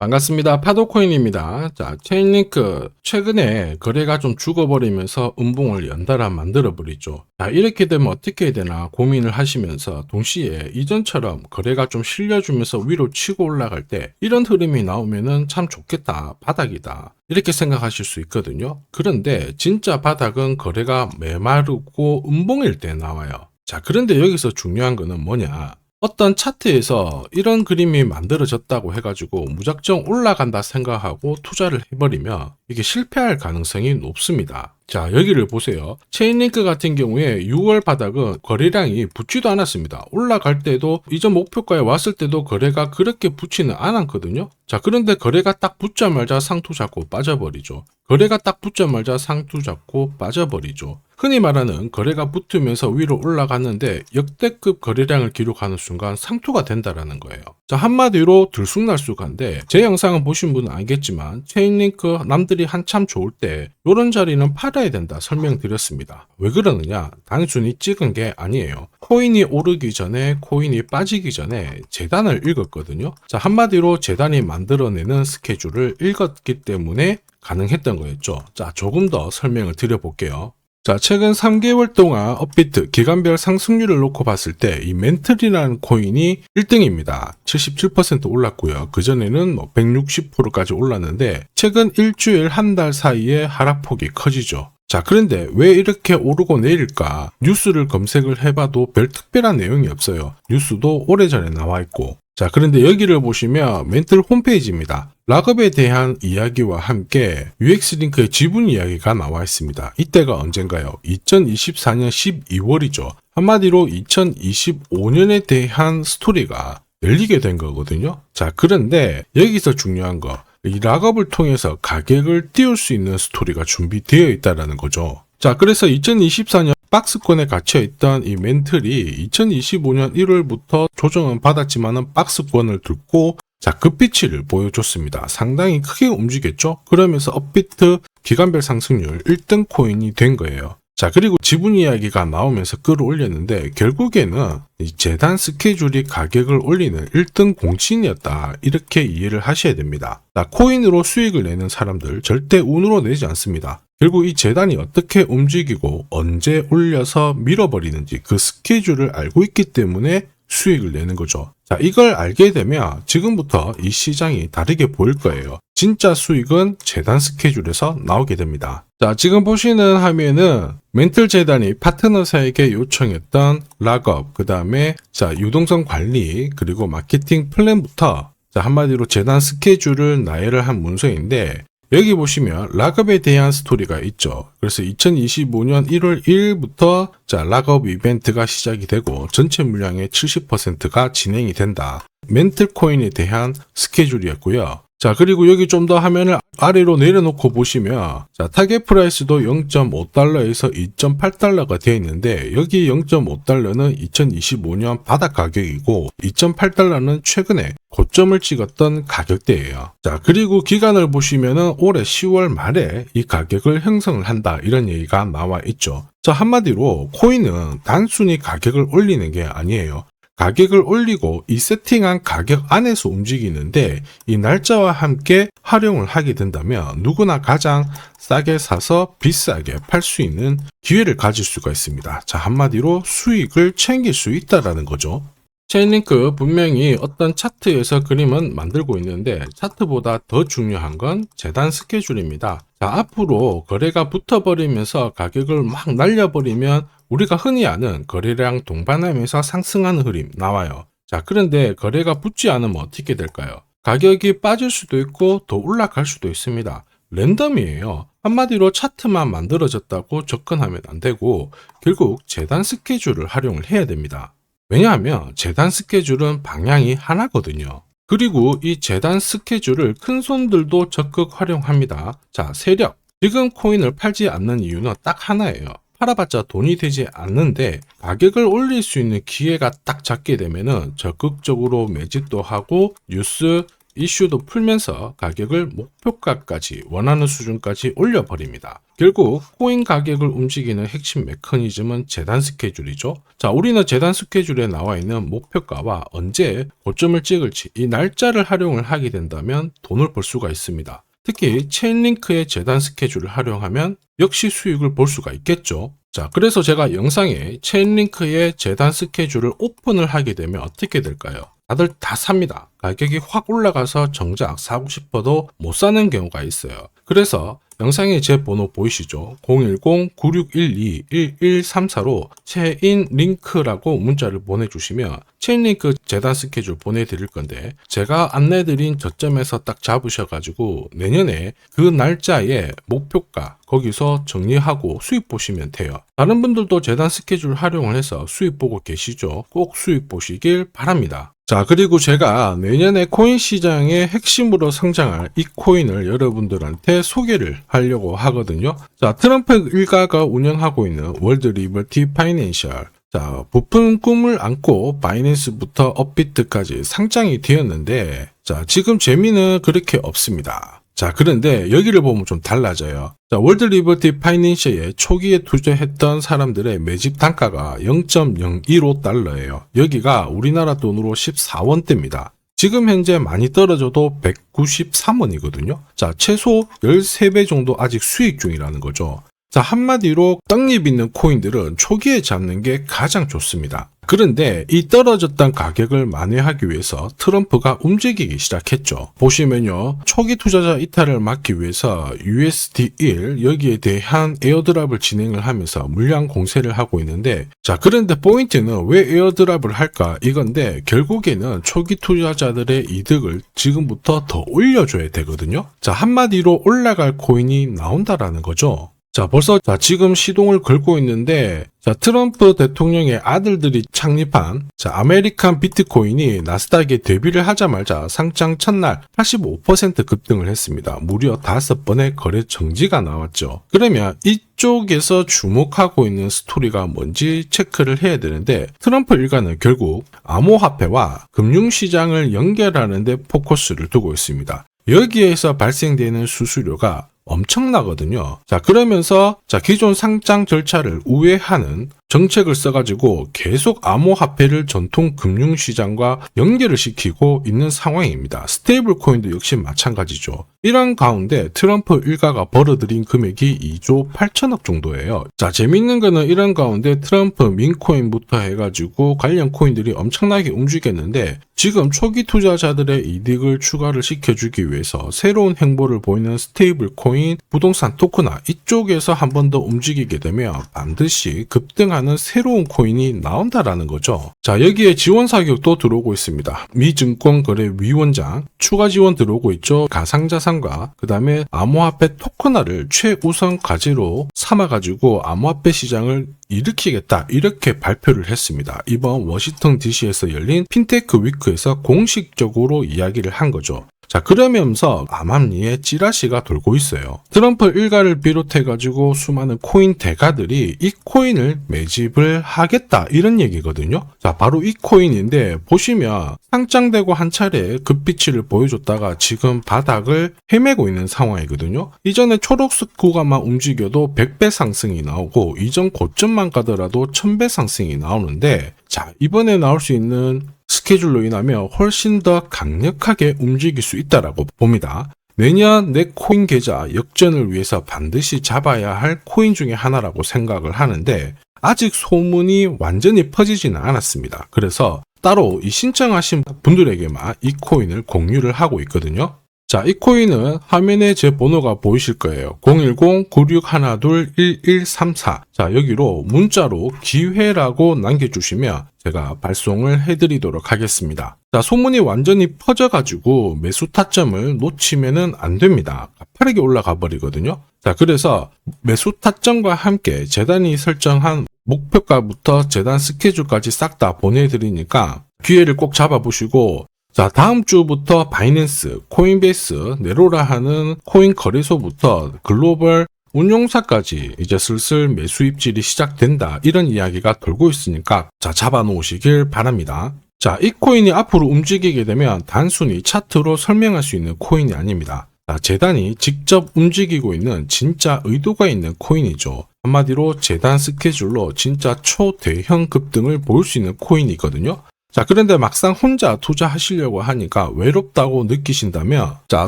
반갑습니다. 파도코인입니다. 자, 체인링크 최근에 거래가 좀 죽어버리면서 음봉을 연달아 만들어버리죠. 자, 이렇게 되면 어떻게 해야 되나 고민을 하시면서 동시에 이전처럼 거래가 좀 실려주면서 위로 치고 올라갈 때 이런 흐름이 나오면은 참 좋겠다, 바닥이다, 이렇게 생각하실 수 있거든요. 그런데 진짜 바닥은 거래가 메마르고 음봉일 때 나와요. 자, 그런데 여기서 중요한 거는 뭐냐? 어떤 차트에서 이런 그림이 만들어졌다고 해가지고 무작정 올라간다 생각하고 투자를 해버리면 이게 실패할 가능성이 높습니다. 자, 여기를 보세요. 체인링크 같은 경우에 6월 바닥은 거래량이 붙지도 않았습니다. 올라갈 때도 이전 목표가에 왔을 때도 거래가 그렇게 붙지는 않았거든요. 자, 그런데 거래가 딱 붙자마자 상투 잡고 빠져버리죠. 거래가 딱 붙자마자 상투 잡고 빠져버리죠. 흔히 말하는 거래가 붙으면서 위로 올라갔는데 역대급 거래량을 기록하는 순간 상투가 된다라는 거예요. 자, 한마디로 들쑥날쑥한데 제 영상을 보신 분은 알겠지만 체인링크 남들이 한참 좋을 때 이런 자리는 팔아야 된다 설명드렸습니다. 왜 그러느냐? 단순히 찍은 게 아니에요. 코인이 오르기 전에, 코인이 빠지기 전에 재단을 읽었거든요. 자, 한마디로 재단이 만들어내는 스케줄을 읽었기 때문에 가능했던 거였죠. 자, 조금 더 설명을 드려볼게요. 자, 최근 3개월 동안 업비트 기간별 상승률을 놓고 봤을 때 이 멘틀이라는 코인이 1등입니다. 77% 올랐고요. 그전에는 160%까지 올랐는데 최근 일주일 한 달 사이에 하락폭이 커지죠. 자, 그런데 왜 이렇게 오르고 내릴까? 뉴스를 검색을 해봐도 별 특별한 내용이 없어요. 뉴스도 오래전에 나와 있고. 자, 그런데 여기를 보시면 멘틀 홈페이지입니다. 락업에 대한 이야기와 함께 UX링크의 지분 이야기가 나와 있습니다. 이때가 언젠가요? 2024년 12월이죠. 한마디로 2025년에 대한 스토리가 열리게 된 거거든요. 자, 그런데 여기서 중요한 거, 이 락업을 통해서 가격을 띄울 수 있는 스토리가 준비되어 있다는 거죠. 자, 그래서 2024년 박스권에 갇혀있던 이 멘틀이 2025년 1월부터 조정은 받았지만은 박스권을 들고 자, 급비치를 보여줬습니다. 상당히 크게 움직였죠? 그러면서 업비트 기간별 상승률 1등 코인이 된 거예요. 자, 그리고 지분 이야기가 나오면서 끌어올렸는데 결국에는 이 재단 스케줄이 가격을 올리는 1등 공신이었다, 이렇게 이해를 하셔야 됩니다. 자, 코인으로 수익을 내는 사람들 절대 운으로 내지 않습니다. 결국 이 재단이 어떻게 움직이고 언제 올려서 밀어버리는지 그 스케줄을 알고 있기 때문에 수익을 내는 거죠. 자, 이걸 알게 되면 지금부터 이 시장이 다르게 보일 거예요. 진짜 수익은 재단 스케줄에서 나오게 됩니다. 자, 지금 보시는 화면은 멘틀 재단이 파트너사에게 요청했던 락업, 그 다음에 자, 유동성 관리, 그리고 마케팅 플랜부터 자, 한마디로 재단 스케줄을 나열을 한 문서인데 여기 보시면 락업에 대한 스토리가 있죠. 그래서 2025년 1월 1일부터 자, 락업 이벤트가 시작이 되고 전체 물량의 70%가 진행이 된다. 멘틀 코인에 대한 스케줄이었고요. 자, 그리고 여기 좀 더 화면을 아래로 내려놓고 보시면 자, 타겟 프라이스도 0.5달러에서 2.8달러가 되어 있는데 여기 0.5달러는 2025년 바닥 가격이고 2.8달러는 최근에 고점을 찍었던 가격대예요. 자, 그리고 기간을 보시면은 올해 10월 말에 이 가격을 형성을 한다, 이런 얘기가 나와 있죠. 자, 한마디로 코인은 단순히 가격을 올리는 게 아니에요. 가격을 올리고 이 세팅한 가격 안에서 움직이는데 이 날짜와 함께 활용을 하게 된다면 누구나 가장 싸게 사서 비싸게 팔 수 있는 기회를 가질 수가 있습니다. 자, 한마디로 수익을 챙길 수 있다라는 거죠. 체인링크 분명히 어떤 차트에서 그림은 만들고 있는데 차트보다 더 중요한 건 재단 스케줄입니다. 자, 앞으로 거래가 붙어버리면서 가격을 막 날려버리면 우리가 흔히 아는 거래량 동반하면서 상승하는 흐름 나와요. 자, 그런데 거래가 붙지 않으면 어떻게 될까요? 가격이 빠질 수도 있고 더 올라갈 수도 있습니다. 랜덤이에요. 한마디로 차트만 만들어졌다고 접근하면 안 되고 결국 재단 스케줄을 활용을 해야 됩니다. 왜냐하면 재단 스케줄은 방향이 하나거든요. 그리고 이 재단 스케줄을 큰 손들도 적극 활용합니다. 자, 세력. 지금 코인을 팔지 않는 이유는 딱 하나예요. 팔아봤자 돈이 되지 않는데 가격을 올릴 수 있는 기회가 딱 잡게 되면은 적극적으로 매집도 하고 뉴스, 이슈도 풀면서 가격을 목표가까지 원하는 수준까지 올려버립니다. 결국 코인 가격을 움직이는 핵심 메커니즘은 재단 스케줄이죠. 자, 우리는 재단 스케줄에 나와 있는 목표가와 언제 고점을 찍을지 이 날짜를 활용을 하게 된다면 돈을 벌 수가 있습니다. 특히 체인링크의 재단 스케줄을 활용하면 역시 수익을 볼 수가 있겠죠. 자, 그래서 제가 영상에 체인링크의 재단 스케줄을 오픈을 하게 되면 어떻게 될까요? 다들 다 삽니다. 가격이 확 올라가서 정작 사고 싶어도 못 사는 경우가 있어요. 그래서 영상에 제 번호 보이시죠? 010-9612-1134로 체인링크라고 문자를 보내주시면 체인링크 재단 스케줄 보내드릴 건데 제가 안내드린 저점에서 딱 잡으셔가지고 내년에 그 날짜에 목표가 거기서 정리하고 수익 보시면 돼요. 다른 분들도 재단 스케줄 활용을 해서 수익 보고 계시죠? 꼭 수익 보시길 바랍니다. 자, 그리고 제가 내년에 코인 시장의 핵심으로 성장할 이 코인을 여러분들한테 소개를 하려고 하거든요. 자, 트럼프 일가가 운영하고 있는 월드 리버티 파이낸셜. 자, 부푼 꿈을 안고 바이낸스부터 업비트까지 상장이 되었는데, 자, 지금 재미는 그렇게 없습니다. 자, 그런데 여기를 보면 좀 달라져요. 자, 월드 리버티 파이낸셜에 초기에 투자했던 사람들의 매집 단가가 0.015달러예요. 여기가 우리나라 돈으로 14원대입니다. 지금 현재 많이 떨어져도 193원이거든요. 자, 최소 13배 정도 아직 수익 중이라는 거죠. 자, 한마디로 떡잎 있는 코인들은 초기에 잡는 게 가장 좋습니다. 그런데 이 떨어졌던 가격을 만회하기 위해서 트럼프가 움직이기 시작했죠. 보시면요. 초기 투자자 이탈을 막기 위해서 USD1 여기에 대한 에어드랍을 진행을 하면서 물량 공세를 하고 있는데 자, 그런데 포인트는 왜 에어드랍을 할까 이건데 결국에는 초기 투자자들의 이득을 지금부터 더 올려줘야 되거든요. 자, 한마디로 올라갈 코인이 나온다라는 거죠. 자, 벌써 지금 시동을 걸고 있는데 트럼프 대통령의 아들들이 창립한 아메리칸 비트코인이 나스닥에 데뷔를 하자마자 상장 첫날 85% 급등을 했습니다. 무려 5번의 거래 정지가 나왔죠. 그러면 이쪽에서 주목하고 있는 스토리가 뭔지 체크를 해야 되는데 트럼프 일가는 결국 암호화폐와 금융시장을 연결하는 데 포커스를 두고 있습니다. 여기에서 발생되는 수수료가 엄청나거든요. 자, 그러면서 기존 상장 절차를 우회하는 정책을 써가지고 계속 암호화폐를 전통 금융시장과 연결을 시키고 있는 상황입니다. 스테이블 코인도 역시 마찬가지죠. 이런 가운데 트럼프 일가가 벌어들인 금액이 2조 8천억 정도예요. 자, 재밌는 거는 이런 가운데 트럼프 민코인부터 해가지고 관련 코인들이 엄청나게 움직였는데 지금 초기 투자자들의 이득을 추가를 시켜주기 위해서 새로운 행보를 보이는 스테이블 코인, 부동산 토크나 이쪽에서 한 번 더 움직이게 되면 반드시 급등하는 새로운 코인이 나온다라는 거죠. 자, 여기에 지원 사격도 들어오고 있습니다. 미 증권거래위원장 추가 지원 들어오고 있죠. 가상자산과 그 다음에 암호화폐 토큰화를 최우선 과제로 삼아가지고 암호화폐 시장을 일으키겠다 이렇게 발표를 했습니다. 이번 워싱턴 DC에서 열린 핀테크 위크에서 공식적으로 이야기를 한 거죠. 자, 그러면서 암암리에 찌라시가 돌고 있어요. 트럼프 일가를 비롯해가지고 수많은 코인 대가들이 이 코인을 매집을 하겠다 이런 얘기거든요. 자, 바로 이 코인인데 보시면 상장되고 한 차례 급비치를 보여줬다가 지금 바닥을 헤매고 있는 상황이거든요. 이전에 초록색 구간만 움직여도 100배 상승이 나오고 이전 고점만 가더라도 1000배 상승이 나오는데 자, 이번에 나올 수 있는 스케줄로 인하면 훨씬 더 강력하게 움직일 수 있다라고 봅니다. 내년 내 코인 계좌 역전을 위해서 반드시 잡아야 할 코인 중에 하나라고 생각을 하는데 아직 소문이 완전히 퍼지지는 않았습니다. 그래서 따로 이 신청하신 분들에게만 이 코인을 공유를 하고 있거든요. 자, 이 코인은 화면에 제 번호가 보이실 거예요. 010-9612-1134. 자, 여기로 문자로 기회라고 남겨주시면 제가 발송을 해드리도록 하겠습니다. 자, 소문이 완전히 퍼져가지고 매수 타점을 놓치면은 안 됩니다. 빠르게 올라가 버리거든요. 자, 그래서 매수 타점과 함께 재단이 설정한 목표가부터 재단 스케줄까지 싹 다 보내드리니까 기회를 꼭 잡아보시고 자, 다음 주부터 바이낸스, 코인베이스, 네로라 하는 코인 거래소부터 글로벌 운용사까지 이제 슬슬 매수 입질이 시작된다 이런 이야기가 돌고 있으니까 자, 잡아 놓으시길 바랍니다. 자, 이 코인이 앞으로 움직이게 되면 단순히 차트로 설명할 수 있는 코인이 아닙니다. 자, 재단이 직접 움직이고 있는 진짜 의도가 있는 코인이죠. 한마디로 재단 스케줄로 진짜 초대형 급등을 보일 수 있는 코인이거든요. 자, 그런데 막상 혼자 투자하시려고 하니까 외롭다고 느끼신다면 자,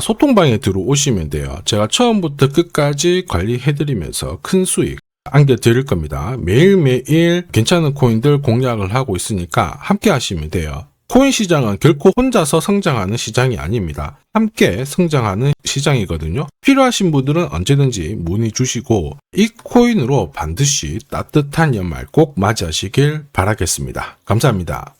소통방에 들어오시면 돼요. 제가 처음부터 끝까지 관리해드리면서 큰 수익 안겨드릴 겁니다. 매일매일 괜찮은 코인들 공략을 하고 있으니까 함께 하시면 돼요. 코인 시장은 결코 혼자서 성장하는 시장이 아닙니다. 함께 성장하는 시장이거든요. 필요하신 분들은 언제든지 문의 주시고 이 코인으로 반드시 따뜻한 연말 꼭 맞이하시길 바라겠습니다. 감사합니다.